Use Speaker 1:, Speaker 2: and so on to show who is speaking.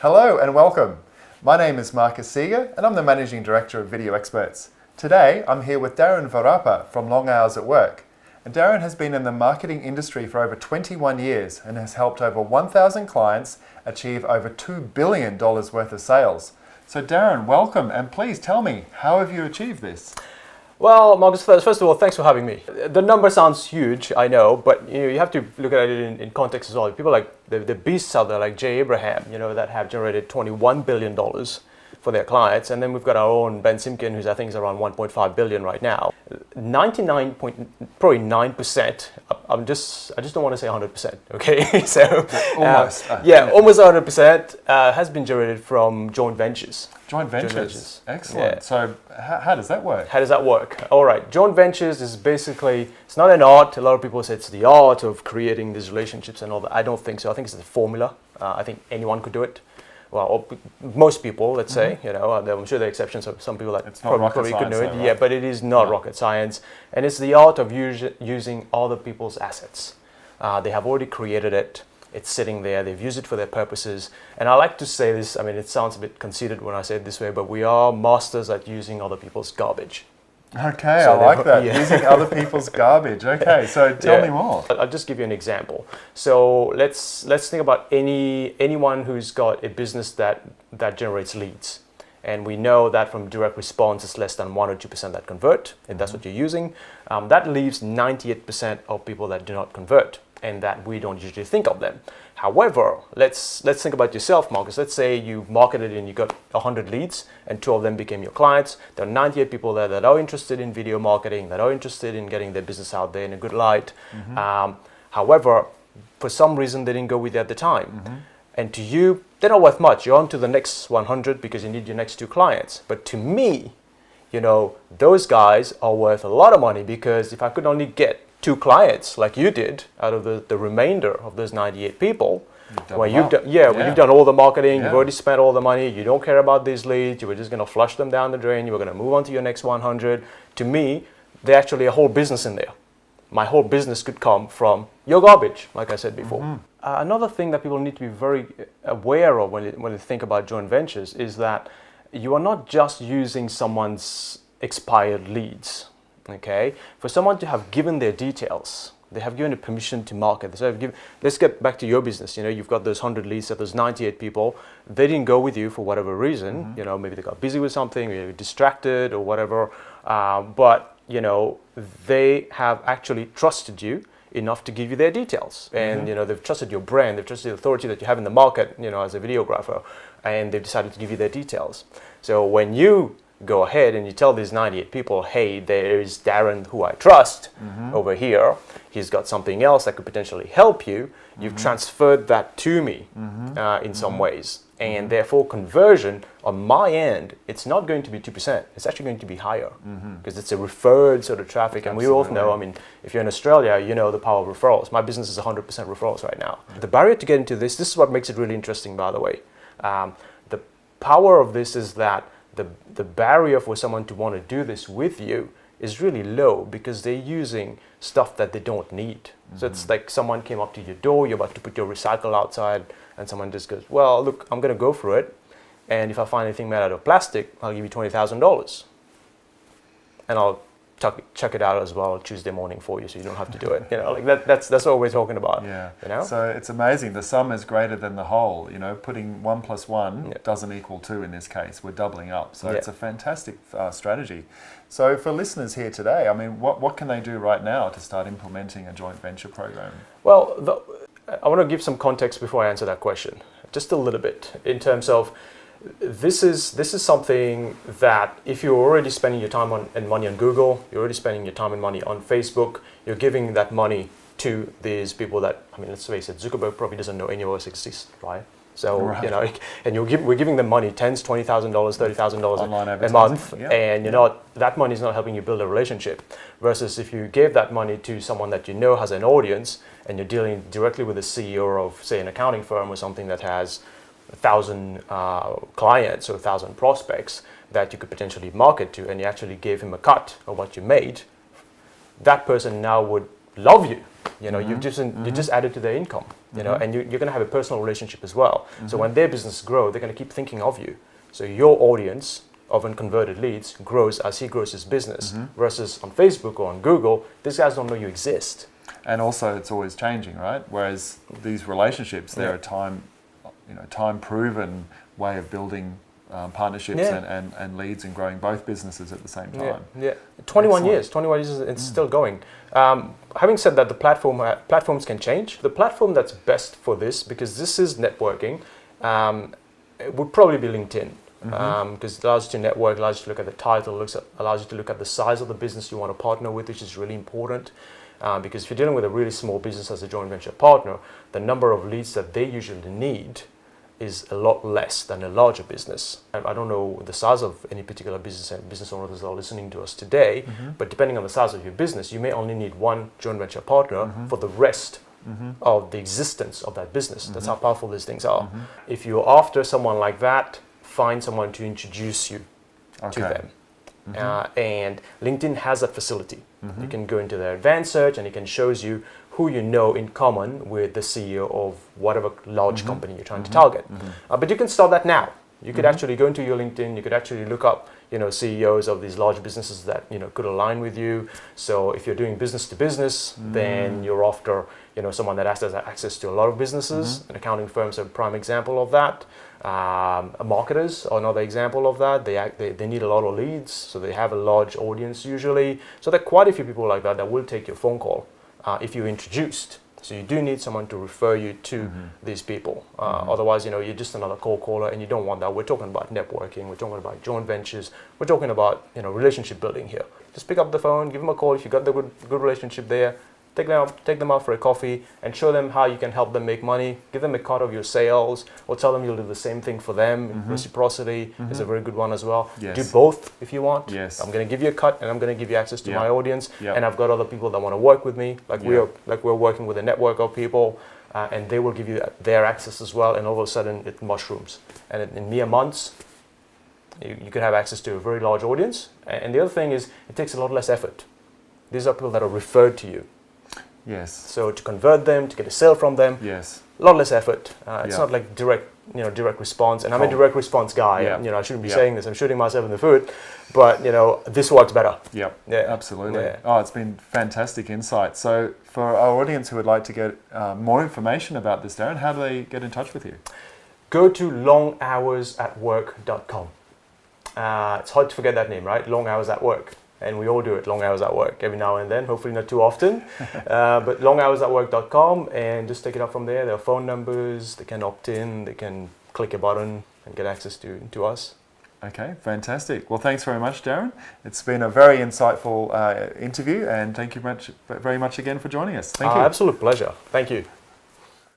Speaker 1: Hello and welcome. My name is Marcus Seeger and I'm the Managing Director of Video Experts. Today I'm here with Darren Varapa from Long Hours at Work. And Darren has been in the marketing industry for over 21 years and has helped over 1,000 clients achieve over $2 billion worth of sales. So Darren, welcome, and please tell me, how have you achieved this?
Speaker 2: Well, Marcus, first of all, thanks for having me. The number sounds huge, I know, but you have to look at it in context as well. People like the beasts out there, like Jay Abraham, that have generated $21 billion for their clients, and then we've got our own Ben Simkin, who's I think is around 1.5 billion right now. 99.9%. I just don't want to say 100%. Okay, so
Speaker 1: almost.
Speaker 2: Almost 100% has been generated from joint ventures.
Speaker 1: Joint ventures. Excellent. Yeah. So how does that work?
Speaker 2: How does that work? All right. Joint ventures is basically, it's not an art. A lot of people say it's the art of creating these relationships and all that. I don't think so. I think it's a formula. I think anyone could do it. Well, most people, let's say, I'm sure there are exceptions of some people that probably could do it. Right? Yeah, but it is not rocket science. And it's the art of using other people's assets. They have already created it. It's sitting there. They've used it for their purposes. And I like to say this, it sounds a bit conceited when I say it this way, but we are masters at using other people's garbage.
Speaker 1: Okay, so I like that. Yeah. Using other people's garbage. Okay, so tell me more.
Speaker 2: I'll just give you an example. So let's think about anyone who's got a business that generates leads. And we know that from direct response, it's less than 1 or 2% that convert, if that's what you're using. That leaves 98% of people that do not convert, and that we don't usually think of them. However, let's think about yourself, Marcus. Let's say you marketed and you got 100 leads and 2 of them became your clients. There are 98 people there that are interested in video marketing, that are interested in getting their business out there in a good light. However, for some reason, they didn't go with you at the time. And to you, they're not worth much. You're on to the next 100 because you need your next 2 clients. But to me, those guys are worth a lot of money, because if I could only get 2 clients like you did out of the remainder of those 98 people, when you've done all the marketing, you've already spent all the money, you don't care about these leads, you were just going to flush them down the drain, you were going to move on to your next 100. To me, there's actually a whole business in there. My whole business could come from your garbage, like I said before. Another thing that people need to be very aware of when they think about joint ventures is that you are not just using someone's expired leads. Okay, for someone to have given their details, they have given a permission to market. So let's get back to your business. You've got those 100 leads, those 98 people. They didn't go with you for whatever reason. Maybe they got busy with something, maybe distracted or whatever. But they have actually trusted you enough to give you their details, and they've trusted your brand, they've trusted the authority that you have in the market, as a videographer, and they've decided to give you their details. So when you go ahead and you tell these 98 people, hey, there is Darren who I trust over here. He's got something else that could potentially help you. You've transferred that to me in some ways. And therefore, conversion on my end, it's not going to be 2%. It's actually going to be higher because it's a referred sort of traffic. And we all know, if you're in Australia, you know the power of referrals. My business is 100% referrals right now. The barrier to get into this is what makes it really interesting, by the way. The power of this is that the barrier for someone to want to do this with you is really low, because they're using stuff that they don't need. So it's like someone came up to your door, you're about to put your recycle outside, and someone just goes, well, look, I'm going to go for it. And if I find anything made out of plastic, I'll give you $20,000. And I'll chuck it out as well Tuesday morning for you, so you don't have to do it. That's what we're talking about.
Speaker 1: So it's amazing. The sum is greater than the whole. Putting 1 + 1 doesn't equal 2 in this case. We're doubling up. So it's a fantastic strategy. So for listeners here today, what can they do right now to start implementing a joint venture program?
Speaker 2: Well, I want to give some context before I answer that question, just a little bit, in terms of this is something that if you're already spending your time and money on Google, you're already spending your time and money on Facebook, you're giving that money to these people that, let's face it, Zuckerberg probably doesn't know any of us exist, right? So, and we're giving them money, $10,000, $20,000, $30,000 a month, and that money is not helping you build a relationship. Versus if you gave that money to someone that has an audience, and you're dealing directly with the CEO of, say, an accounting firm or something that has 1,000 clients or 1,000 prospects that you could potentially market to, and you actually gave him a cut of what you made, that person now would love you You know, you just added to their income. You know, and you're going to have a personal relationship as well. So when their business grow, they're going to keep thinking of you. So your audience of unconverted leads grows as he grows his business. Versus on Facebook or on Google, these guys don't know you exist.
Speaker 1: And also, it's always changing, right? Whereas these relationships, they're a time-proven way of building partnerships and leads and growing both businesses at the same time.
Speaker 2: 21 years, it's still going. Having said that, the platforms can change. The platform that's best for this, because this is networking, it would probably be LinkedIn. Because it allows you to network, allows you to look at the title, allows you to look at the size of the business you want to partner with, which is really important. Because if you're dealing with a really small business as a joint venture partner, the number of leads that they usually need is a lot less than a larger business. I don't know the size of any particular business owners that are listening to us today, but depending on the size of your business, you may only need one joint venture partner for the rest of the existence of that business. That's how powerful these things are. If you're after someone like that, find someone to introduce you to them. And LinkedIn has that facility. You can go into their advanced search and it can shows you who you know in common with the CEO of whatever large company you're trying to target. But you can start that now. You could actually go into your LinkedIn, you could actually look up, you know, CEOs of these large businesses that, you know, could align with you. So if you're doing business to business, then you're after, you know, someone that has access to a lot of businesses. And accounting firms are a prime example of that. Marketers are another example of that. They need a lot of leads, so they have a large audience usually. So there are quite a few people like that will take your phone call if you're introduced. So you do need someone to refer you to these people. Otherwise, you know, you're just another cold caller, and you don't want that. We're talking about networking. We're talking about joint ventures. We're talking about, you know, relationship building here. Just pick up the phone, give them a call. If you got the good relationship there, take them out for a coffee and show them how you can help them make money. Give them a cut of your sales, or tell them you'll do the same thing for them. Reciprocity is a very good one as well.
Speaker 1: Yes.
Speaker 2: Do both if you want.
Speaker 1: Yes.
Speaker 2: I'm going to give you a cut, and I'm going to give you access to my audience. And I've got other people that want to work with me. We're working with a network of people, and they will give you their access as well. And all of a sudden, it mushrooms. And in mere months, you could have access to a very large audience. And the other thing is, it takes a lot less effort. These are people that are referred to you.
Speaker 1: Yes.
Speaker 2: So to convert them, to get a sale from them,
Speaker 1: yes,
Speaker 2: a lot less effort. It's not like direct response. And I'm a direct response guy.
Speaker 1: Yeah.
Speaker 2: And, I shouldn't be saying this. I'm shooting myself in the foot, but this works better.
Speaker 1: Yep.
Speaker 2: Yeah.
Speaker 1: Absolutely.
Speaker 2: Yeah.
Speaker 1: Oh, it's been fantastic insight. So for our audience who would like to get more information about this, Darren, how do they get in touch with you?
Speaker 2: Go to longhoursatwork.com. It's hard to forget that name, right? Long Hours at Work. And we all do it, long hours at work, every now and then, hopefully not too often. But longhoursatwork.com, and just take it up from there. There are phone numbers, they can opt in, they can click a button and get access to us.
Speaker 1: Okay, fantastic. Well, thanks very much, Darren. It's been a very insightful interview, and thank you very much again for joining us. Thank you.
Speaker 2: Absolute pleasure. Thank you.